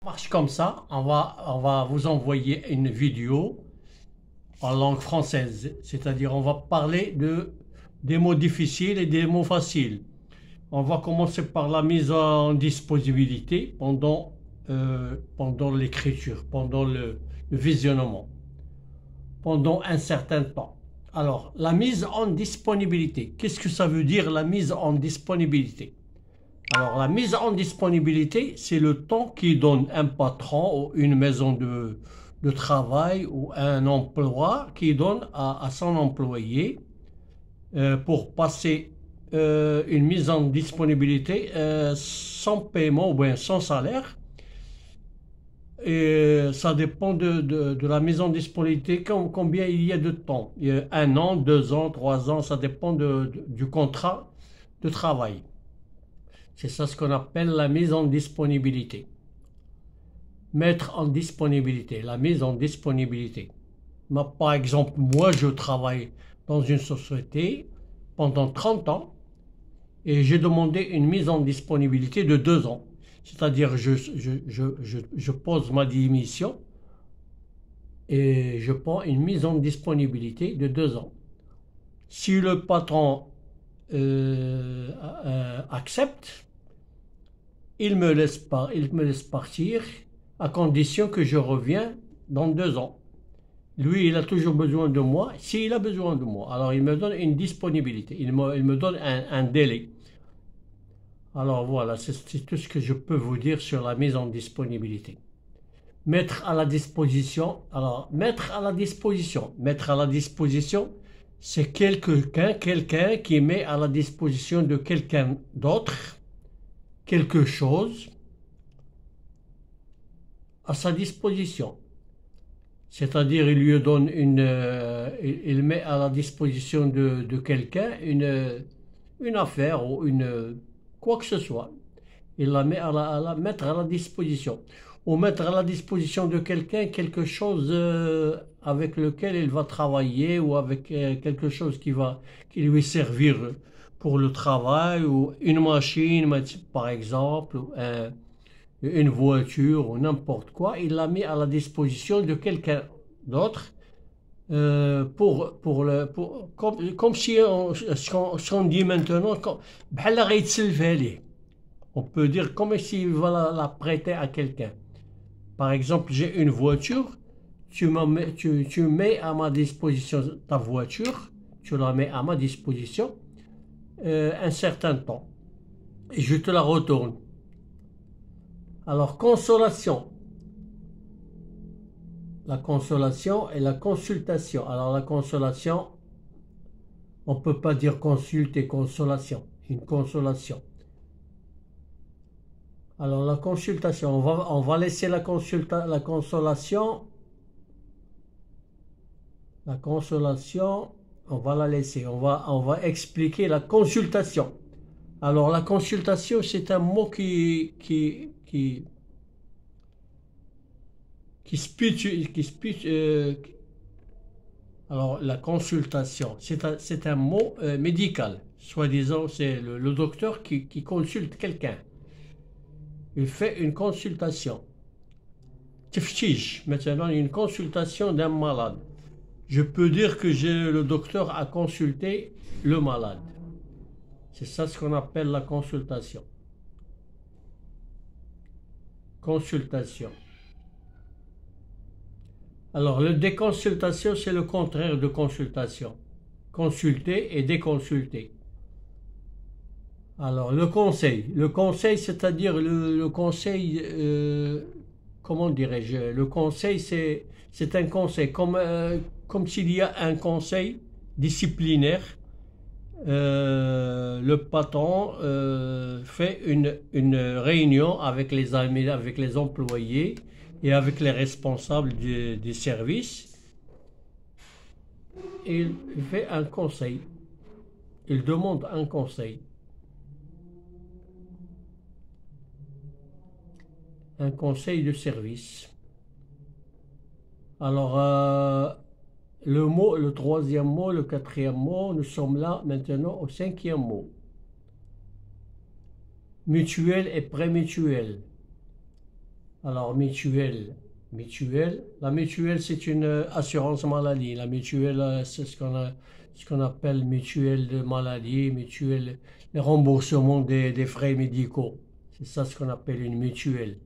Marche comme ça, on va vous envoyer une vidéo en langue française, c'est-à-dire on va parler des mots difficiles et des mots faciles. On va commencer par la mise en disponibilité pendant l'écriture, pendant le visionnement, pendant un certain temps. Alors, la mise en disponibilité, qu'est-ce que ça veut dire la mise en disponibilité? Alors, la mise en disponibilité, c'est le temps qui donne un patron ou une maison de travail ou un emploi qui donne à son employé pour passer une mise en disponibilité sans paiement ou bien sans salaire. Et ça dépend de la mise en disponibilité, combien il y a de temps. Il y a 1 an, 2 ans, 3 ans, ça dépend du contrat de travail. C'est ça ce qu'on appelle la mise en disponibilité. Mettre en disponibilité, la mise en disponibilité. Par exemple, moi je travaille dans une société pendant 30 ans et j'ai demandé une mise en disponibilité de 2 ans. C'est-à-dire je pose ma démission et je prends une mise en disponibilité de 2 ans. Si le patron accepte, il me laisse partir à condition que je reviens dans 2 ans. Lui, il a toujours besoin de moi. S'il a besoin de moi, alors il me donne une disponibilité. Il me donne un délai. Alors voilà, c'est tout ce que je peux vous dire sur la mise en disponibilité. Mettre à la disposition. Alors, mettre à la disposition. Mettre à la disposition, c'est quelqu'un qui met à la disposition de quelqu'un d'autre quelque chose à sa disposition. C'est-à-dire, il lui donne il met à la disposition de quelqu'un une affaire ou quoi que ce soit. Il la met mettre à la disposition. Ou mettre à la disposition de quelqu'un quelque chose avec lequel il va travailler ou avec quelque chose qui lui servir pour le travail ou une machine, par exemple, ou une voiture ou n'importe quoi, il l'a mis à la disposition de quelqu'un d'autre comme si ce qu'on dit maintenant, on peut dire comme s'il va la prêter à quelqu'un. Par exemple, j'ai une voiture, tu mets à ma disposition ta voiture, tu la mets à ma disposition un certain temps et je te la retourne. Alors, consolation. La consolation et la consultation. Alors, la consolation, on ne peut pas dire consulte et consolation. Une consolation. Alors, la consultation, on va laisser la consolation. La consolation, on va la laisser. On va expliquer la consultation. Alors, la consultation, c'est un mot qui alors, la consultation, c'est un mot médical. Soi-disant, c'est le docteur qui consulte quelqu'un. Il fait une consultation. Tiftich, maintenant, une consultation d'un malade. Je peux dire que le docteur a consulté le malade. C'est ça ce qu'on appelle la consultation. Consultation. Alors, le déconsultation, c'est le contraire de consultation. Consulter et déconsulter. Alors, le conseil. Le conseil, c'est-à-dire le conseil, comment dirais-je? Le conseil, c'est un conseil. Comme s'il y a un conseil disciplinaire, le patron fait une réunion avec les amis, avec les employés et avec les responsables des services. Et il fait un conseil. Il demande un conseil. Un conseil de service. Alors, le troisième mot, le quatrième mot, nous sommes là maintenant au cinquième mot. Mutuel et prémutuel. Alors, mutuelle. Mutuelle. La mutuelle, c'est une assurance maladie. La mutuelle, c'est ce qu'on appelle mutuelle de maladie, mutuelle, le remboursement des frais médicaux. C'est ça ce qu'on appelle une mutuelle.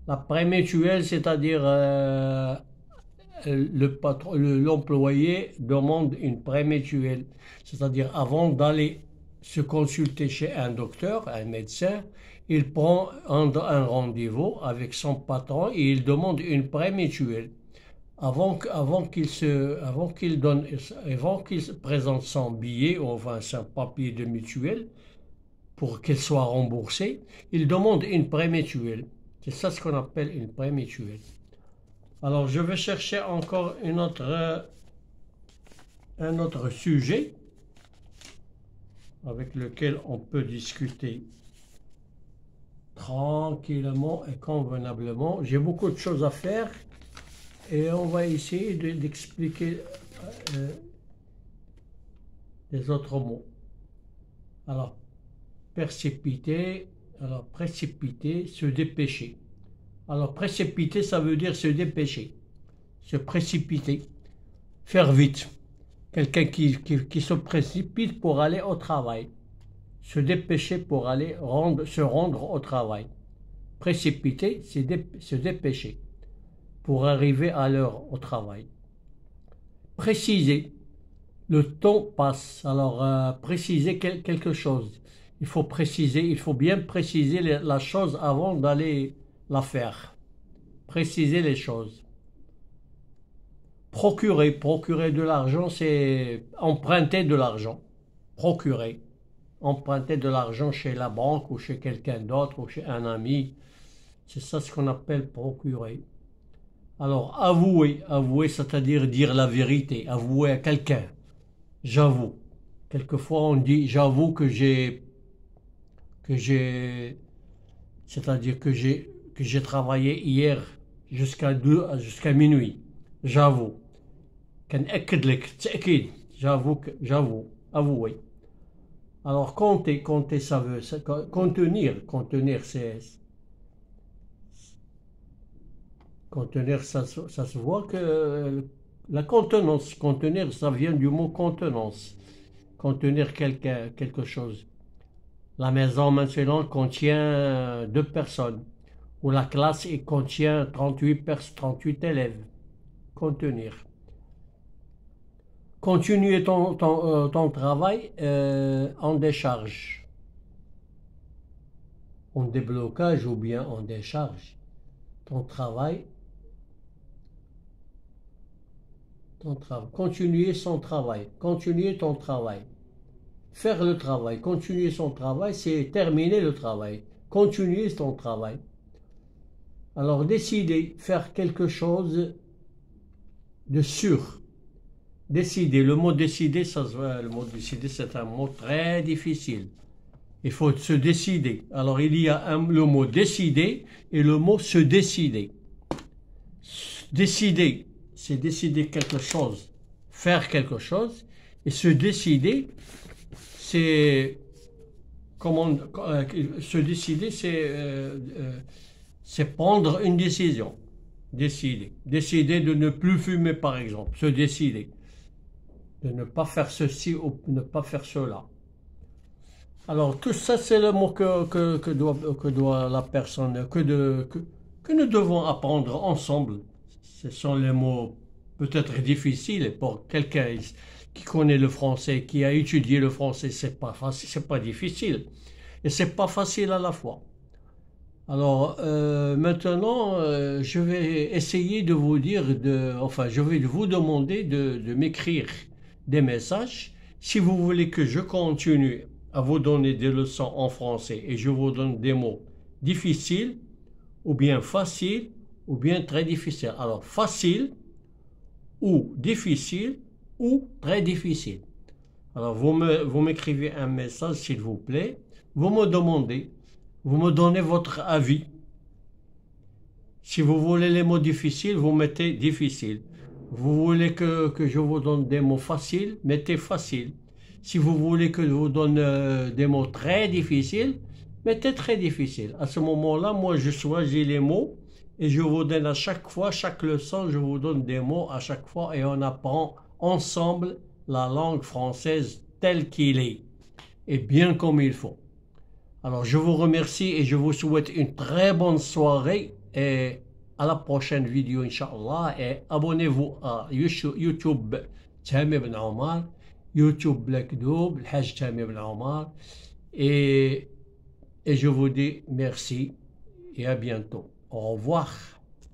La prémutuelle, c'est-à-dire l'employé demande une prémutuelle, c'est-à-dire avant d'aller se consulter chez un docteur, un médecin, il prend un rendez-vous avec son patron et il demande une prémutuelle. Avant qu'il présente son billet, ou enfin son papier de mutuelle, pour qu'elle soit remboursée, il demande une prémutuelle. C'est ça ce qu'on appelle une prémutuelle. Alors, je vais chercher encore un autre sujet avec lequel on peut discuter tranquillement et convenablement. J'ai beaucoup de choses à faire et on va essayer d'expliquer les autres mots. Alors, précipiter, se dépêcher. Alors, précipiter, ça veut dire se dépêcher, se précipiter, faire vite. Quelqu'un qui se précipite pour aller au travail, se dépêcher pour se rendre au travail. Précipiter, c'est se dépêcher pour arriver à l'heure au travail. Préciser, le temps passe. Alors, préciser quelque chose. Il faut bien préciser la chose avant d'aller la faire. Préciser les choses. Procurer de l'argent, c'est emprunter de l'argent. Emprunter de l'argent chez la banque ou chez quelqu'un d'autre ou chez un ami. C'est ça ce qu'on appelle procurer. Alors, avouer, c'est-à-dire dire la vérité, avouer à quelqu'un. J'avoue. Quelquefois, on dit j'avoue c'est-à-dire que j'ai travaillé hier jusqu'à minuit. J'avoue. J'avoue. Avouer. Alors, compter, ça veut, contenir, ça se voit que la contenance, contenir, ça vient du mot contenance. Contenir quelque chose. La maison maintenant contient 2 personnes, ou la classe contient 38 élèves. Contenir. Continuer ton travail en décharge, en déblocage ou bien en décharge. Ton travail. Continuer son travail. Continuer ton travail. Faire le travail. Continuer son travail, c'est terminer le travail. Continuer ton travail. Alors, décider, faire quelque chose de sûr. Décider. Le mot décider, c'est un mot très difficile. Il faut se décider. Alors, il y a le mot décider et le mot se décider. Décider, c'est décider quelque chose, faire quelque chose. Et se décider, c'est se décider, c'est prendre une décision. Décider de ne plus fumer, par exemple. Se décider de ne pas faire ceci ou ne pas faire cela. Alors, tout ça, c'est le mot que doit la personne, que nous devons apprendre ensemble. Ce sont les mots peut-être difficiles pour quelqu'un qui connaît le français, qui a étudié le français. C'est pas facile, c'est pas difficile. Et c'est pas facile à la fois. Alors, maintenant, je vais essayer de vous dire, je vais vous demander de m'écrire des messages. Si vous voulez que je continue à vous donner des leçons en français et je vous donne des mots difficiles, ou bien faciles, ou bien très difficiles. Alors, facile, ou difficile, ou très difficile. Alors, vous m'écrivez un message, s'il vous plaît. Vous me donnez votre avis. Si vous voulez les mots difficiles, vous mettez difficile. Vous voulez que je vous donne des mots faciles, mettez facile. Si vous voulez que je vous donne des mots très difficiles, mais c'est très difficile. À ce moment-là, moi, je choisis les mots et je vous donne à chaque fois, chaque leçon, je vous donne des mots à chaque fois et on apprend ensemble la langue française telle qu'il est et bien comme il faut. Alors, je vous remercie et je vous souhaite une très bonne soirée et à la prochaine vidéo, Inch'Allah. Et abonnez-vous à YouTube Tammy Ben Omar, YouTube Black Doub, le Hajj Tammy Ben Omar. Et je vous dis merci et à bientôt. Au revoir.